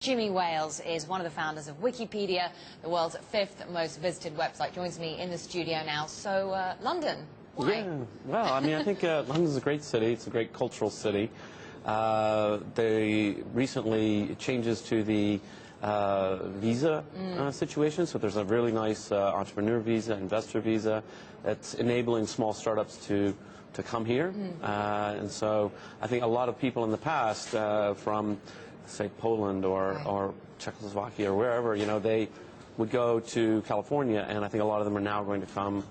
Jimmy Wales is one of the founders of Wikipedia, the world's 5th most visited website. Joins me in the studio now. So, London, why? Yeah, well, I mean, I think London's a great city. It's a great cultural city. They recently changes to the visa situation, so there's a really nice entrepreneur visa, investor visa that's enabling small startups to come here. And so I think a lot of people in the past from, say, Poland or Czechoslovakia or wherever, you know, they would go to California, and I think a lot of them are now going to come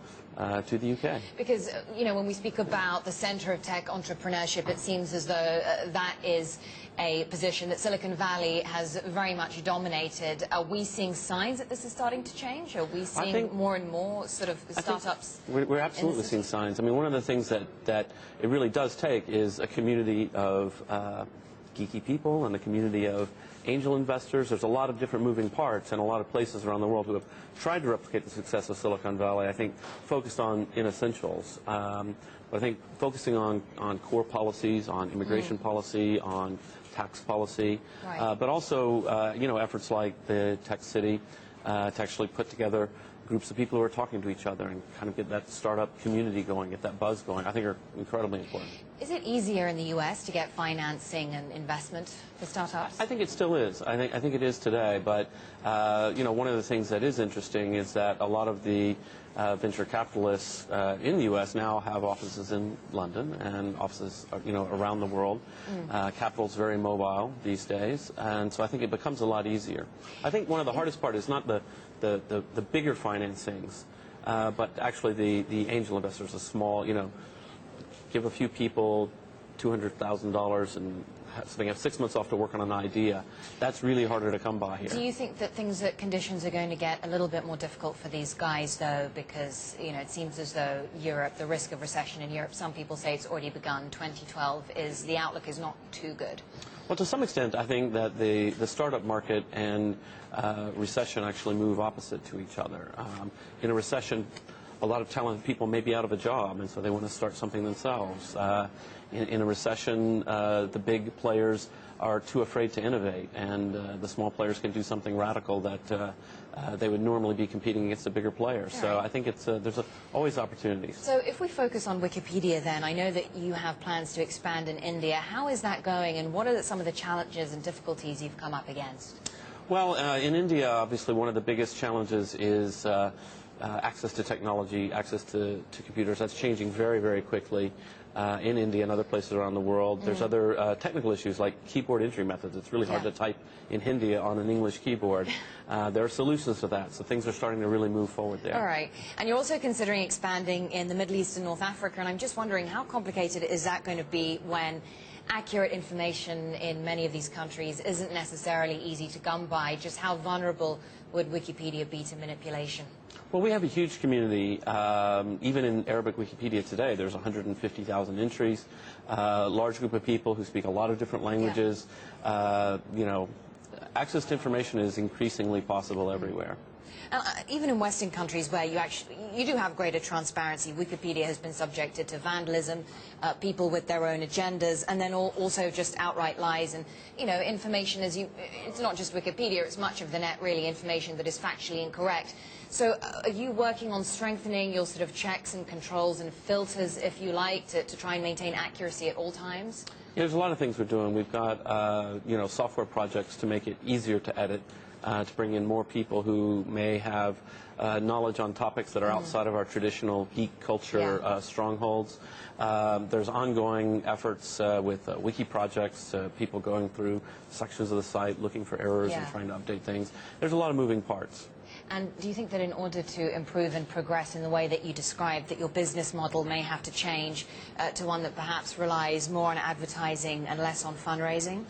to the UK. Because, you know, when we speak about the center of tech entrepreneurship, it seems as though that is a position that Silicon Valley has very much dominated. Are we seeing signs that this is starting to change? Are we seeing more and more sort of startups? We're absolutely seeing signs. I mean, one of the things that it really does take is a community of geeky people and a community of angel investors. There's a lot of different moving parts and a lot of places around the world who have tried to replicate the success of Silicon Valley, I think, focused on essentials. But I think focusing on core policies, on immigration policy, on tax policy, but also, you know, efforts like the Tech City to actually put together groups of people who are talking to each other and kind of get that startup community going, get that buzz going, I think are incredibly important. Is it easier in the U.S. to get financing and investment for startups? I think it still is. I think it is today. But you know, one of the things that is interesting is that a lot of the venture capitalists in the U.S. now have offices in London and offices, you know, around the world. Capital's very mobile these days, and so I think it becomes a lot easier. I think one of the hardest part is not the bigger financings, but actually the angel investors, the small, you know, give a few people $200,000 and so they have 6 months off to work on an idea. That's really harder to come by here. Do you think that conditions are going to get a little bit more difficult for these guys, though, because, you know, it seems as though Europe, the risk of recession in Europe, some people say it's already begun. 2012 the outlook is not too good. Well, to some extent, I think that the startup market and recession actually move opposite to each other. In a recession, a lot of talented people may be out of a job, and so they want to start something themselves. In a recession, the big players are too afraid to innovate, and the small players can do something radical that they would normally be competing against the bigger players. So I think there's always opportunities. So if we focus on Wikipedia then, I know that you have plans to expand in India. How is that going, and what are some of the challenges and difficulties you've come up against? Well, in India, obviously, one of the biggest challenges is access to technology, access to computers. That's changing very, very quickly in India and other places around the world. There's other technical issues like keyboard entry methods. It's really hard to type in Hindi on an English keyboard. There are solutions to that, so things are starting to really move forward there. All right. And you're also considering expanding in the Middle East and North Africa, and I'm just wondering how complicated is that going to be when accurate information in many of these countries isn't necessarily easy to come by? Just how vulnerable would Wikipedia be to manipulation? Well, we have a huge community. Even in Arabic Wikipedia today, there's 150,000 entries, large group of people who speak a lot of different languages. You know, access to information is increasingly possible everywhere. Even in Western countries where you do have greater transparency, Wikipedia has been subjected to vandalism, people with their own agendas, and then also just outright lies. And, you know, information it's not just Wikipedia, it's much of the net, really, information that is factually incorrect. So are you working on strengthening your sort of checks and controls and filters, if you like, to try and maintain accuracy at all times? Yeah, there's a lot of things we're doing. We've got, you know, software projects to make it easier to edit, to bring in more people who may have knowledge on topics that are outside of our traditional geek culture strongholds. There's ongoing efforts with wiki projects, people going through sections of the site looking for errors and trying to update things. There's a lot of moving parts. And do you think that in order to improve and progress in the way that you described, that your business model may have to change to one that perhaps relies more on advertising and less on fundraising?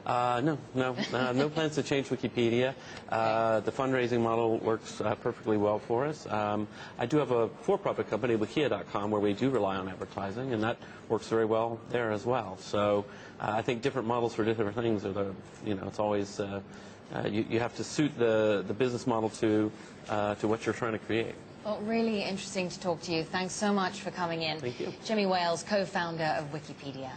No plans to change Wikipedia. The fundraising model works perfectly well for us. I do have a for-profit company, Wikia.com, where we do rely on advertising, and that works very well there as well. So I think different models for different things are you know, it's always you have to suit the business model to what you're trying to create. Well, really interesting to talk to you. Thanks so much for coming in. Thank you. Jimmy Wales, co-founder of Wikipedia.